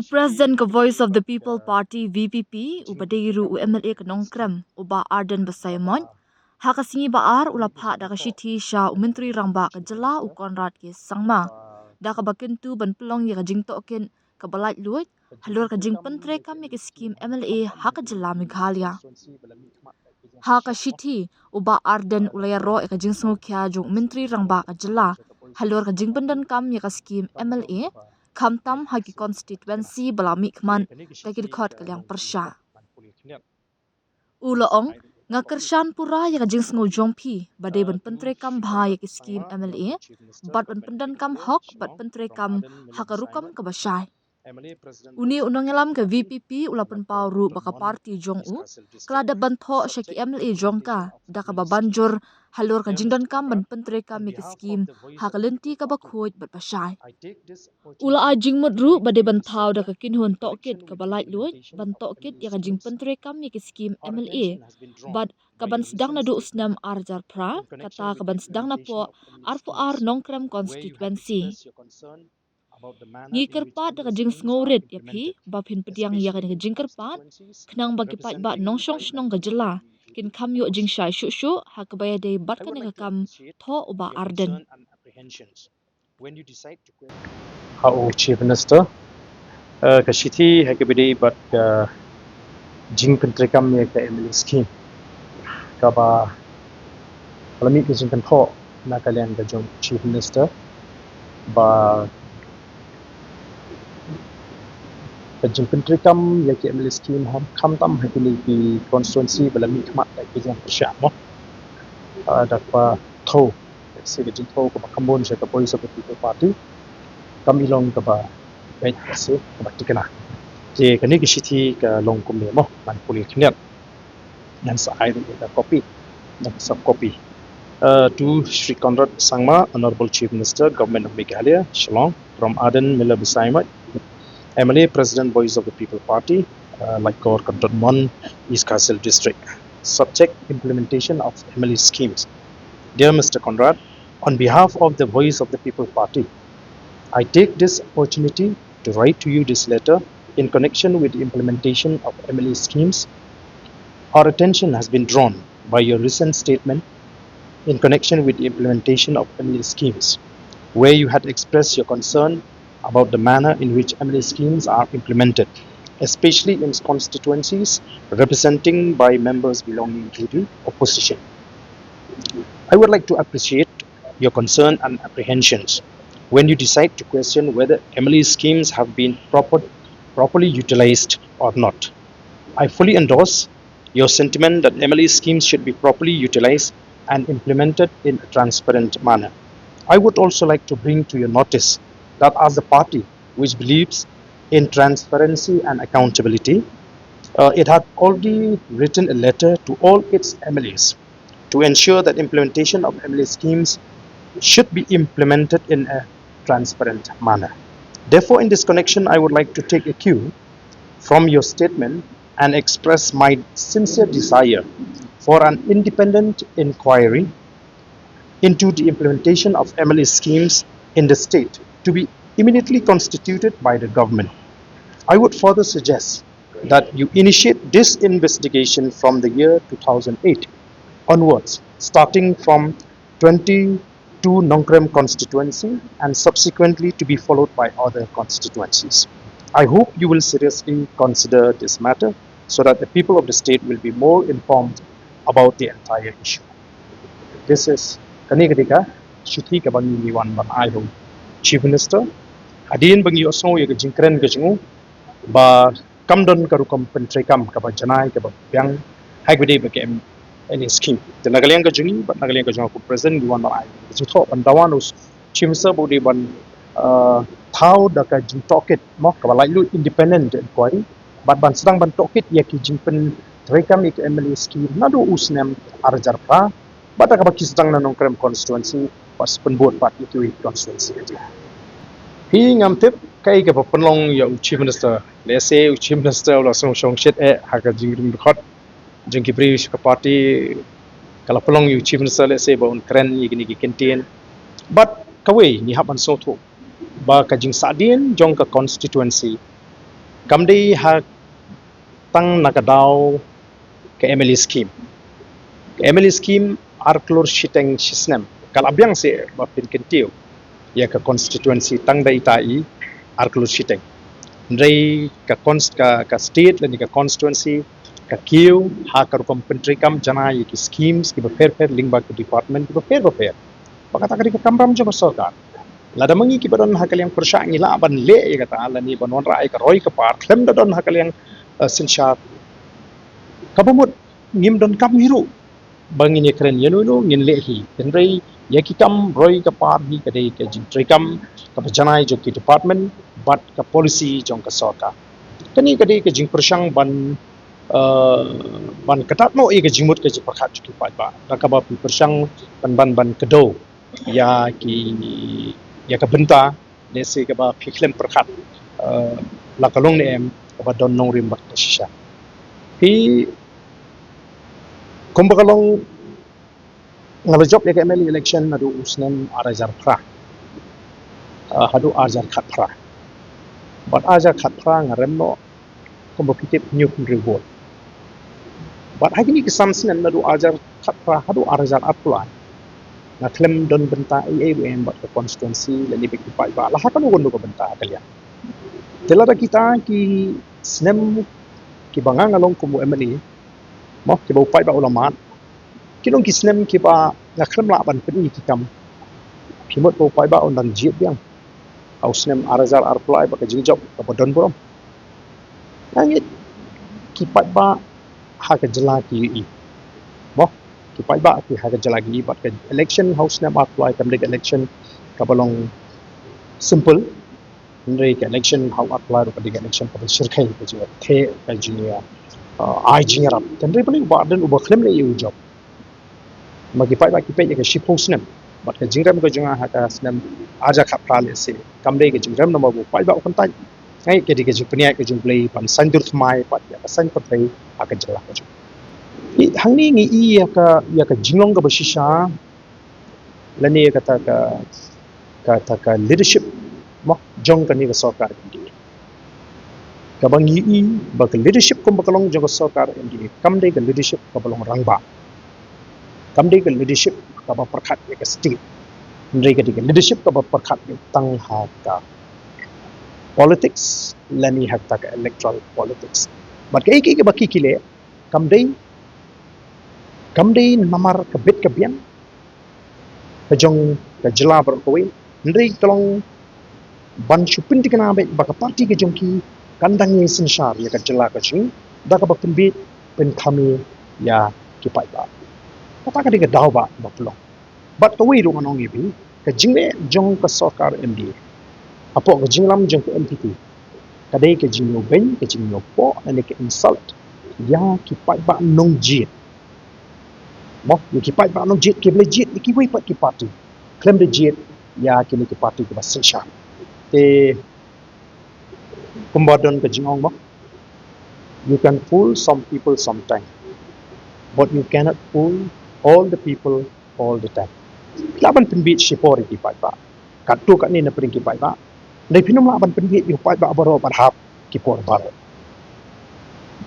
President ka Voice of the People Party VPP ubadeiru MLA ka nongkrem uba Arden Basayamon hakasingi baar ulapha da kashiti sha menteri rangba ka jela u Konrad ke sangma da ka bakentu ban pelong ya jing token ka balait luit halor ka jing pyntreikam ke skhim MLA haka jela Meghalaya haka shiti uba Arden ulayaro ka jing sngukya jung menteri rangba ka jela halor ka jing pendan kam ya ka skhim MLA Kamtam hagi constituency balami kman takir khot kalyang persha. Ulaong ngakershan pura ya jing sngo jongpi badai ban pyntreikam bha ya skim MLA bat ban pendan kam hok bat pyntreikam hakarukam kabashai. Uni unongelam ke VPP ulapan pauru baka parti jong u kelada bantho syaki MLA jongka daka babanjur halor ka jingdan kam ban pyntreikam ya skim hakalenti kabakhoit bat bashai. Ula ajing modru bade bantau da kinhun tohkit ka balait luit ban tohkit ya jing pyntreikam ya skim MLA bad kaban sedang na du usnam arjar pra kata kaban sedang na po arfu ar nongkrem constituency ngi kerpat da jing sngorit ya phi baphin pediang ya ka jing kerpat knang bagi pat ba nongsong snong ka jela kin kam yo jing shai shu shu ha ka baya de bat ka ne kam tho uba Arden How Chief Minister Kashiti Hakabidi but Jing Pyntreikam ka MLA scheme kaba Palami Kijing Kanpo na kalian ka Jong Chief Minister ba Jing Pyntreikam ka MLA scheme ham kamtam hakili ki constituency balami kmat ka Kijing Persya mo dakpa tho si ka Jing tho ka kambon sa ka Voice of the People Party kami long ka ba baik kasi kebatikana je kani kishiti ka long kum mo man puli knyat yang sa ai da copy dan sub copy to Sri Konrad Sangma, Honorable Chief Minister, Government of Meghalaya, Shillong, from Arden Miller Bisaimat, MLA President Voice of the People Party, like Kor Kantonmon, East Castle District. Subject implementation of MLA schemes. Dear Mr. Konrad, on behalf of the Voice of the People Party, I take this opportunity to write to you this letter in connection with the implementation of MLA schemes. Our attention has been drawn by your recent statement in connection with the implementation of MLA schemes, where you had expressed your concern about the manner in which MLA schemes are implemented, especially in constituencies representing by members belonging to the opposition. I would like to appreciate your concern and apprehensions when you decide to question whether MLA schemes have been properly utilized or not. I fully endorse your sentiment that MLA schemes should be properly utilized and implemented in a transparent manner. I would also like to bring to your notice that as a party which believes in transparency and accountability, it had already written a letter to all its MLAs to ensure that implementation of MLA schemes should be implemented in a transparent manner. Therefore, in this connection, I would like to take a cue from your statement and express my sincere desire for an independent inquiry into the implementation of MLA schemes in the state to be immediately constituted by the government. I would further suggest that you initiate this investigation from the year 2008 onwards, starting from 22 Nongkrem constituency and subsequently to be followed by other constituencies. I hope you will seriously consider this matter so that the people of the state will be more informed about the entire issue. This is kani ketika syuti ka bangi niwan ban ayo Chief Minister hadin bangi osno ya jingkren ke jingu ba kamdon ka rukom pyntreikam ka ba janai ka ba byang hagbede ba kem any scheme the nagaliang ka jingi ba nagaliang ka jingu present niwan ban ayo jitho ban dawan us Chief Minister bodi ban thau da ka jing toket mo ka ba lai lu independent inquiry but ban sedang ban toket ya ki jing pyntreikam ik MLA scheme nadu usnem arjar pra bata ka ba sedang na nongkrem constituency pas penbuat part itu constituency hi ngam tip kai ka penlong ya Chief Minister le se Chief Minister la song shit ha ka jing rim khot jing ki bri ka party kala penlong you Chief Minister le se ba un kren yi gini ki kentin but kawai ni haban so tho ba ka jing sadin jong ka constituency Kamdi ha tang nakadaw ke MLA scheme. Ke MLA scheme arklor shiteng shisnem. Kalabyang si bapin kentiu ya ke constituency tang da itai arklor shiteng. Ndrei ka state lani ka constituency ka kiu ha ka rukom pyntreikam jana ki schemes ki befer lingba ke department ki befer. Pakata ka kamram jo sarkar. Lada mangi ki badon hakal yang persya ngila ban le ya kata lani banon rai ka roi ka par klem dadon hakal yang sinshat kabamut ngim don kam hiru bangin ye keren yenu ngin lehi tenrei yaki kam roi ka par hi ka dei ka pyntreikam ka janai jo ki department but ka policy jong ka sarkar kani ka dei ka jing persang ban katat no ye ka jingmut ka ji pakhat ki pa ba ka ba persang ban kedo ya ka benta nesi ka ba phiklem pakhat la kalong ne em ka ba don nong rim bak shisha pi kumbakalong ngalajok ya MLA election hadu usnem arajar pra hadu ajar khat pra but ajar khat pra ngarem no kompetitif new reward but hagini kisam sinem hadu ajar khat pra hadu arajar atlan na klem don benta AAWM but the constituency lani bik pai ba lah kan gondo ko benta kalian telara kita ki sinem ki bangang along kumu MLA mo ki bau pai ba ulamat kinong kisnem ki ba ngaklem la ban peni ki kam pimot bau pai ba ondan jit biang ausnem arazar arplai ba ka jingjok ka bodon borom langit ki pai ba ha ka jela ki mo ki pai ba ki ha ka jela ki ba ka election house nem arplai kam de election ka balong simple ndrei ka election how apply ro ka de election ka shirkai ka jiwa the ka jinia ai jingarap tendrei paling ba dan ubah klem le yu job magi pai ba ki pe ka ship house nem but ka jingram ka junga ha ka snem aja kha prale se kamde ka jingram no mabu pai ba kan tai ngai ke diga jipnia ka jung play pan sandur thmai pat ya ka san patai aka jala ka jung i hangni ngi i ya ka jinglong ka bashisha lani ka ta ka leadership mo jong ka ni ka sarkar ndi ka bangi i ba ka leadership ko bakalong jong ka sarkar ndi kamde ka leadership ka balong rangba kamde ka leadership ka ba prakhat ya ka state ndrei ka diga leadership ka ba prakhat tang ha ka politics lani hakta ka electoral politics but kai ki baki kile kamdei namar ka bit ka bian ka jong ka jela ber ko ndrei tolong ban chupin tikana be baka party ka jong ki kandang ni sinshar ya ka jela ka jing da ka bakin bit pen thami ya ki pai ba kata ka diga daw ba baklong but ka wi ru nong ibi ka jingle jong ka sarkar MD apo ka jinglam jong ka MPP kadai ka jingyo ben ka jingyo po ane ka insult ya ki pai ba nong jit mo ki pai ba nong jit ki ble jit ki wi pat ki party klem de jit ya ki ni ki party ka sinsha te kumbadon ka jingong mo you can fool some people sometime but you cannot fool all the people all the time laban penbit sipori ki pai ba katu kat ni na pring ki pai ba dai pinum laban penbit ki pai ba baro barhap ki por baro